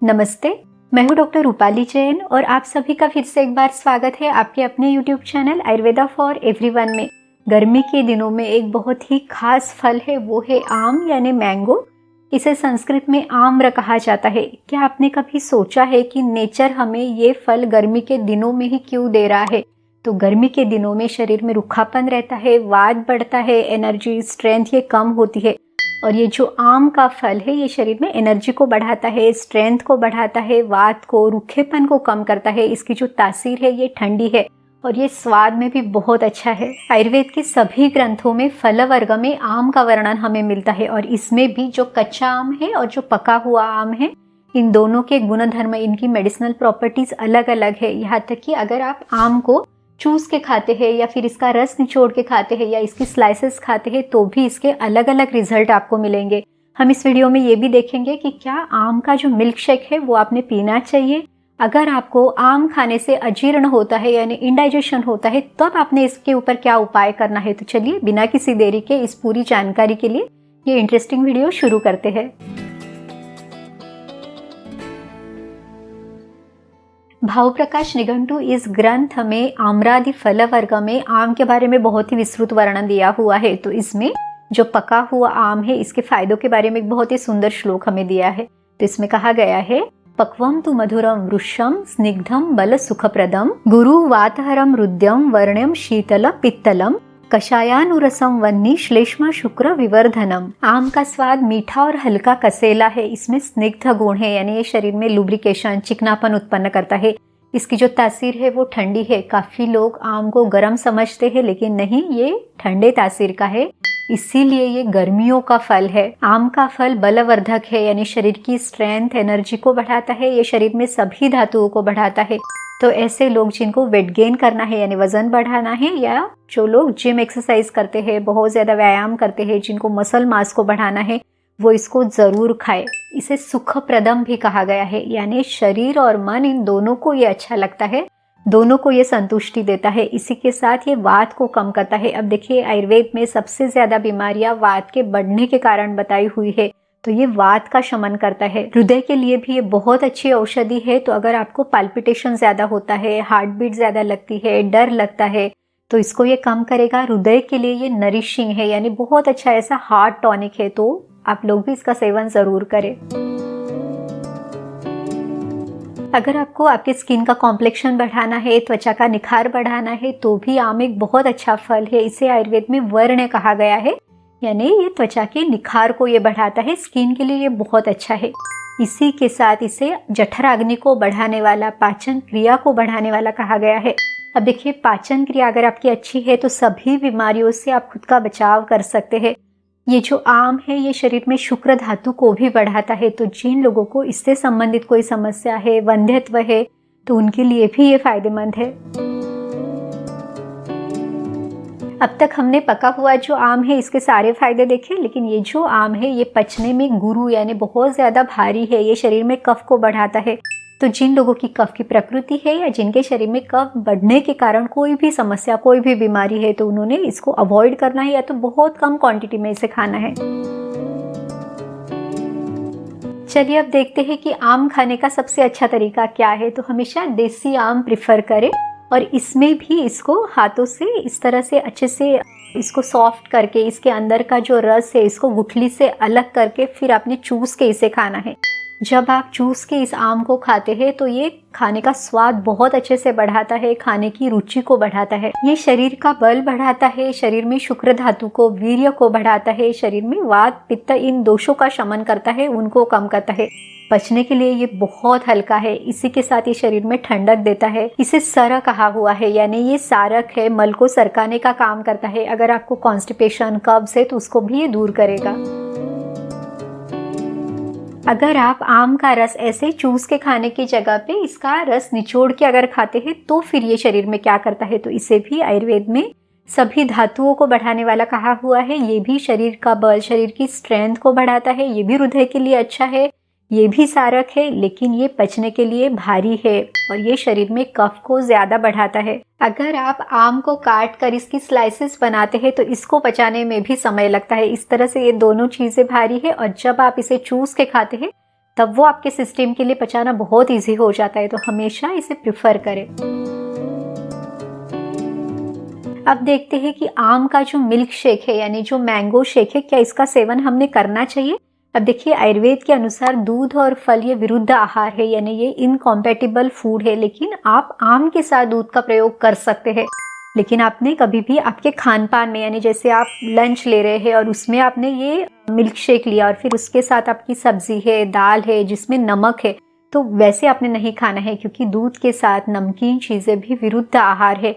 नमस्ते, मैं हूँ डॉक्टर रूपाली जैन और आप सभी का फिर से एक बार स्वागत है आपके अपने YouTube channel Ayurveda for everyone में। गर्मी के दिनों में एक बहुत ही खास फल है, वो है आम यानी मैंगो। इसे संस्कृत में आम्र कहा जाता है। क्या आपने कभी सोचा है कि नेचर हमें ये फल गर्मी के दिनों में ही क्यों दे रहा है? तो गर्मी के दिनों में शरीर में रूखापन रहता है, वात बढ़ता है, एनर्जी स्ट्रेंथ ये कम होती है। और ये जो आम का फल है ये शरीर में एनर्जी को बढ़ाता है, स्ट्रेंथ को बढ़ाता है, वात को, रूखेपन को कम करता है। इसकी जो तासीर है ये ठंडी है और ये स्वाद में भी बहुत अच्छा है। आयुर्वेद के सभी ग्रंथों में फल वर्ग में आम का वर्णन हमें मिलता है और इसमें भी जो कच्चा आम है और जो पका हुआ आम है, इन दोनों के गुणधर्म, इनकी मेडिसिनल प्रॉपर्टीज अलग अलग है। यहाँ तक कि अगर आप आम को चूस के खाते हैं या फिर इसका रस निचोड़ के खाते हैं या इसकी स्लाइसेस खाते हैं तो भी इसके अलग अलग रिजल्ट आपको मिलेंगे। हम इस वीडियो में ये भी देखेंगे कि क्या आम का जो मिल्क शेक है वो आपने पीना चाहिए। अगर आपको आम खाने से अजीर्ण होता है यानी इंडाइजेशन होता है तब आपने इसके ऊपर क्या उपाय करना है। तो चलिए बिना किसी देरी के इस पूरी जानकारी के लिए ये इंटरेस्टिंग वीडियो शुरू करते हैं। भाव प्रकाश निघंटू इस ग्रंथ में आम्रादि फल वर्ग में आम के बारे में बहुत ही विस्तृत वर्णन दिया हुआ है। तो इसमें जो पका हुआ आम है इसके फायदों के बारे में एक बहुत ही सुंदर श्लोक हमें दिया है। तो इसमें कहा गया है, पक्वम तु मधुरम वृषम स्निग्धम बल सुखप्रदम गुरु वातहरम रुद्यम वर्ण्यम शीतल पित्तलम कषायानुरसम वन्नी श्लेष्मा शुक्र विवर्धनम। आम का स्वाद मीठा और हल्का कसेला है। इसमें स्निग्ध गुण है यानी ये शरीर में लुब्रिकेशन, चिकनापन उत्पन्न करता है। इसकी जो तासीर है वो ठंडी है। काफी लोग आम को गर्म समझते हैं लेकिन नहीं, ये ठंडे तासीर का है, इसीलिए ये गर्मियों का फल है। आम का फल बलवर्धक है यानी शरीर की स्ट्रेंथ, एनर्जी को बढ़ाता है। ये शरीर में सभी धातुओं को बढ़ाता है। तो ऐसे लोग जिनको वेट गेन करना है यानी वजन बढ़ाना है, या जो लोग जिम एक्सरसाइज करते हैं, बहुत ज्यादा व्यायाम करते हैं, जिनको मसल मास को बढ़ाना है, वो इसको जरूर खाए। इसे सुखप्रदम भी कहा गया है यानी शरीर और मन इन दोनों को ये अच्छा लगता है, दोनों को ये संतुष्टि देता है। इसी के साथ ये वात को कम करता है। अब देखिए आयुर्वेद में सबसे ज्यादा बीमारियां वात के बढ़ने के कारण बताई हुई है, तो ये वात का शमन करता है। हृदय के लिए भी ये बहुत अच्छी औषधि है। तो अगर आपको पाल्पिटेशन ज्यादा होता है, हार्ट बीट ज्यादा लगती है, डर लगता है, तो इसको ये कम करेगा। हृदय के लिए ये नरिशिंग है यानी बहुत अच्छा ऐसा हार्ट टॉनिक है। तो आप लोग भी इसका सेवन जरूर करें। अगर आपको आपके स्किन का कॉम्प्लेक्शन बढ़ाना है, त्वचा का निखार बढ़ाना है, तो भी आम एक बहुत अच्छा फल है। इसे आयुर्वेद में वर्ण कहा गया है यानी ये त्वचा के निखार को ये बढ़ाता है। स्किन के लिए ये बहुत अच्छा है। इसी के साथ इसे जठराग्नि को बढ़ाने वाला, पाचन क्रिया को बढ़ाने वाला कहा गया है। अब देखिए पाचन क्रिया अगर आपकी अच्छी है तो सभी बीमारियों से आप खुद का बचाव कर सकते हैं। ये जो आम है ये शरीर में शुक्र धातु को भी बढ़ाता है। तो जिन लोगों को इससे संबंधित कोई समस्या है, वंध्यत्व है, तो उनके लिए भी ये फायदेमंद है। अब तक हमने पका हुआ जो आम है इसके सारे फायदे देखे, लेकिन ये जो आम है ये पचने में गुरु यानी बहुत ज्यादा भारी है। ये शरीर में कफ को बढ़ाता है। तो जिन लोगों की कफ की प्रकृति है या जिनके शरीर में कफ बढ़ने के कारण कोई भी समस्या, कोई भी बीमारी है, तो उन्होंने इसको अवॉइड करना है या तो बहुत कम क्वांटिटी में इसे खाना है। चलिए अब देखते हैं कि आम खाने का सबसे अच्छा तरीका क्या है। तो हमेशा देसी आम प्रिफर करें और इसमें भी इसको हाथों से इस तरह से अच्छे से इसको सॉफ्ट करके, इसके अंदर का जो रस है इसको गुठली से अलग करके फिर आपने चूस के इसे खाना है। जब आप चूस के इस आम को खाते हैं तो ये खाने का स्वाद बहुत अच्छे से बढ़ाता है, खाने की रुचि को बढ़ाता है। ये शरीर का बल बढ़ाता है, शरीर में शुक्र धातु को, वीर्य को बढ़ाता है, शरीर में वात पित्त इन दोषों का शमन करता है, उनको कम करता है। पचने के लिए ये बहुत हल्का है। इसी के साथ ये शरीर में ठंडक देता है। इसे सर कहा हुआ है यानी ये सारक है, मल को सरकाने का काम करता है। अगर आपको कॉन्स्टिपेशन, कब्ज है तो उसको भी ये दूर करेगा। अगर आप आम का रस ऐसे चूस के खाने की जगह पे इसका रस निचोड़ के अगर खाते हैं तो फिर ये शरीर में क्या करता है, तो इसे भी आयुर्वेद में सभी धातुओं को बढ़ाने वाला कहा हुआ है। ये भी शरीर का बल, शरीर की स्ट्रेंथ को बढ़ाता है। ये भी हृदय के लिए अच्छा है, ये भी सारक है, लेकिन ये पचने के लिए भारी है और ये शरीर में कफ को ज्यादा बढ़ाता है। अगर आप आम को काट कर इसकी स्लाइसेस बनाते हैं तो इसको पचाने में भी समय लगता है। इस तरह से ये दोनों चीजें भारी है और जब आप इसे चूस के खाते हैं तब वो आपके सिस्टम के लिए पचाना बहुत ईजी हो जाता है, तो हमेशा इसे प्रिफर करें। अब देखते हैं कि आम का जो मिल्क शेक है यानी जो मैंगो शेक है, क्या इसका सेवन हमने करना चाहिए। अब देखिए, आयुर्वेद के अनुसार दूध और फल ये विरुद्ध आहार है, यानी ये इनकॉम्पेटिबल फूड है, लेकिन आप आम के साथ दूध का प्रयोग कर सकते हैं। लेकिन आपने कभी भी आपके खान पान में, यानी जैसे आप लंच ले रहे हैं और उसमें आपने ये मिल्क शेक लिया और फिर उसके साथ आपकी सब्जी है, दाल है जिसमें नमक है, तो वैसे आपने नहीं खाना है, क्योंकि दूध के साथ नमकीन चीज़ें भी विरुद्ध आहार है।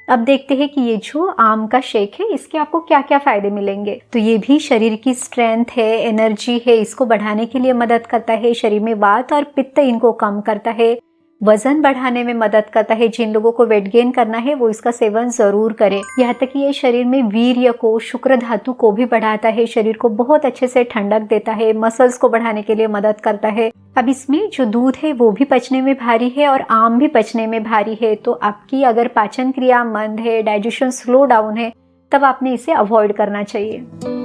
अब देखते हैं कि ये जो आम का शेक है इसके आपको क्या क्या फायदे मिलेंगे। तो ये भी शरीर की स्ट्रेंथ है, एनर्जी है, इसको बढ़ाने के लिए मदद करता है। शरीर में वात और पित्त इनको कम करता है, वजन बढ़ाने में मदद करता है। जिन लोगों को वेट गेन करना है वो इसका सेवन जरूर करें। यहाँ तक कि ये शरीर में वीर्य को, शुक्र धातु को भी बढ़ाता है, शरीर को बहुत अच्छे से ठंडक देता है, मसल्स को बढ़ाने के लिए मदद करता है। अब इसमें जो दूध है वो भी पचने में भारी है और आम भी पचने में भारी है, तो आपकी अगर पाचन क्रिया मंद है, डाइजेशन स्लो डाउन है, तब आपने इसे अवॉइड करना चाहिए।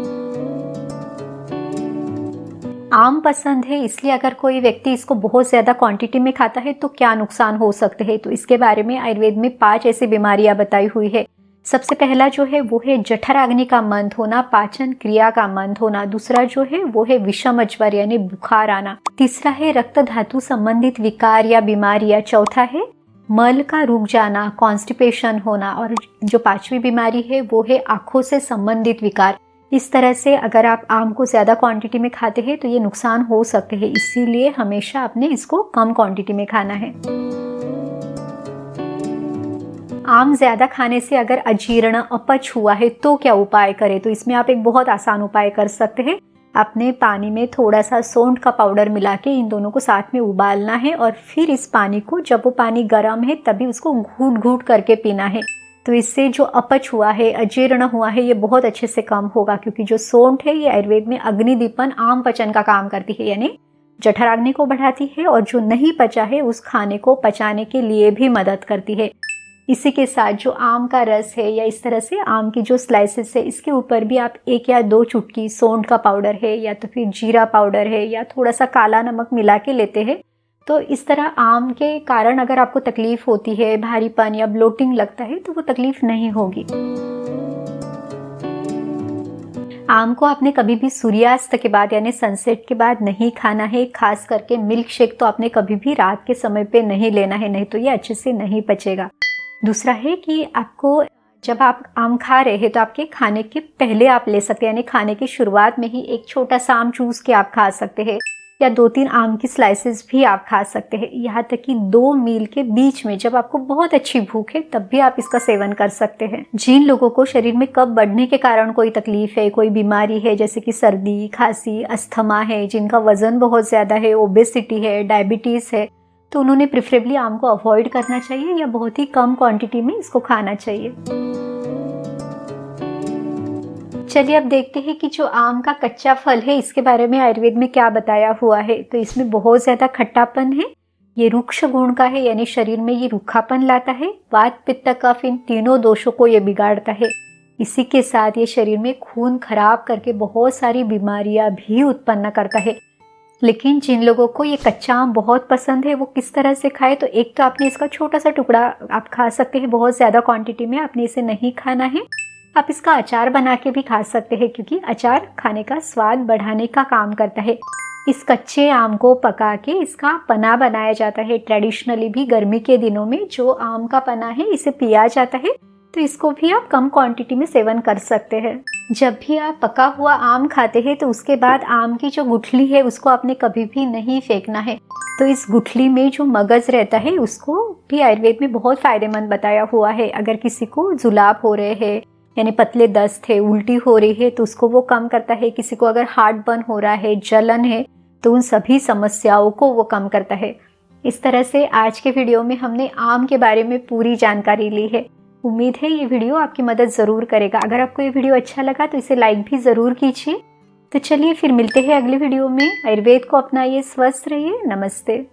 आम पसंद है, इसलिए अगर कोई व्यक्ति इसको बहुत ज़्यादा क्वांटिटी में खाता है तो क्या नुकसान हो सकते हैं, तो इसके बारे में आयुर्वेद में 5 ऐसी बीमारियां बताई हुई है। सबसे पहला जो है वो है जठराग्नि का मंद होना, पाचन क्रिया का मंद होना। दूसरा जो है वो है विषम ज्वर यानी बुखार आना। तीसरा है रक्त धातु संबंधित विकार या बीमारियां। चौथा है मल का रुक जाना, कॉन्स्टिपेशन होना। और जो 5वीं बीमारी है वो है आंखों से संबंधित विकार। इस तरह से अगर आप आम को ज़्यादा क्वांटिटी में खाते हैं तो ये नुकसान हो सकते हैं, इसीलिए हमेशा आपने इसको कम क्वांटिटी में खाना है। आम ज़्यादा खाने से अगर अजीर्ण, अपच हुआ है तो क्या उपाय करें, तो इसमें आप एक बहुत आसान उपाय कर सकते हैं। आपने पानी में थोड़ा सा सौंठ का पाउडर मिला के इन दोनों को साथ में उबालना है और फिर इस पानी को, जब वो पानी गर्म है तभी उसको घूट घूट करके पीना है। तो इससे जो अपच हुआ है, अजीर्ण हुआ है, ये बहुत अच्छे से कम होगा, क्योंकि जो सौंठ है ये आयुर्वेद में अग्निदीपन आम पचन का काम करती है, यानी जठराग्नि को बढ़ाती है और जो नहीं पचा है उस खाने को पचाने के लिए भी मदद करती है। इसी के साथ जो आम का रस है या इस तरह से आम की जो स्लाइसेस है, इसके ऊपर भी आप 1 या 2 चुटकी सौंठ का पाउडर है या तो फिर जीरा पाउडर है या थोड़ा सा काला नमक मिला के लेते हैं। तो इस तरह आम के कारण अगर आपको तकलीफ होती है, भारीपन या ब्लोटिंग लगता है, तो वो तकलीफ नहीं होगी। आम को आपने कभी भी सूर्यास्त के बाद यानी सनसेट के बाद नहीं खाना है। खास करके मिल्क शेक तो आपने कभी भी रात के समय पे नहीं लेना है, नहीं तो ये अच्छे से नहीं पचेगा। दूसरा है कि आपको जब आप आम खा रहे हैं तो आपके खाने के पहले आप ले सकते हैं, यानी खाने की शुरुआत में ही एक छोटा सा आम चूस के आप खा सकते हैं या 2-3 आम की स्लाइसेस भी आप खा सकते हैं। यहाँ तक कि 2 मील के बीच में जब आपको बहुत अच्छी भूख है तब भी आप इसका सेवन कर सकते हैं। जिन लोगों को शरीर में कफ बढ़ने के कारण कोई तकलीफ है, कोई बीमारी है, जैसे कि सर्दी, खांसी, अस्थमा है, जिनका वजन बहुत ज़्यादा है, ओबेसिटी है, डायबिटीज़ है, तो उन्होंने प्रेफरेबली आम को अवॉइड करना चाहिए या बहुत ही कम क्वांटिटी में इसको खाना चाहिए। चलिए अब देखते हैं कि जो आम का कच्चा फल है इसके बारे में आयुर्वेद में क्या बताया हुआ है। तो इसमें बहुत ज़्यादा खट्टापन है, ये रुक्ष गुण का है, यानी शरीर में ये रूखापन लाता है। वात, पित्त, कफ, इन तीनों दोषों को ये बिगाड़ता है। इसी के साथ ये शरीर में खून खराब करके बहुत सारी बीमारियां भी उत्पन्न करता है। लेकिन जिन लोगों को ये कच्चा आम बहुत पसंद है वो किस तरह से खाए, तो एक तो आपने इसका छोटा सा टुकड़ा आप खा सकते हैं, बहुत ज़्यादा क्वांटिटी में आपने इसे नहीं खाना है। आप इसका अचार बना के भी खा सकते हैं, क्योंकि अचार खाने का स्वाद बढ़ाने का काम करता है। इस कच्चे आम को पका के इसका पना बनाया जाता है। ट्रेडिशनली भी गर्मी के दिनों में जो आम का पना है इसे पिया जाता है, तो इसको भी आप कम क्वांटिटी में सेवन कर सकते हैं। जब भी आप पका हुआ आम खाते हैं तो उसके बाद आम की जो गुठली है उसको आपने कभी भी नहीं फेंकना है। तो इस गुठली में जो मगज रहता है उसको भी आयुर्वेद में बहुत फायदेमंद बताया हुआ है। अगर किसी को जुलाब हो रहे हैं, यानी पतले दस्त है, उल्टी हो रही है, तो उसको वो कम करता है। किसी को अगर हार्ट बर्न हो रहा है, जलन है, तो उन सभी समस्याओं को वो कम करता है। इस तरह से आज के वीडियो में हमने आम के बारे में पूरी जानकारी ली है। उम्मीद है ये वीडियो आपकी मदद ज़रूर करेगा। अगर आपको ये वीडियो अच्छा लगा तो इसे लाइक भी ज़रूर कीजिए। तो चलिए फिर मिलते हैं अगले वीडियो में। आयुर्वेद को अपनाइए, स्वस्थ रहिए। नमस्ते।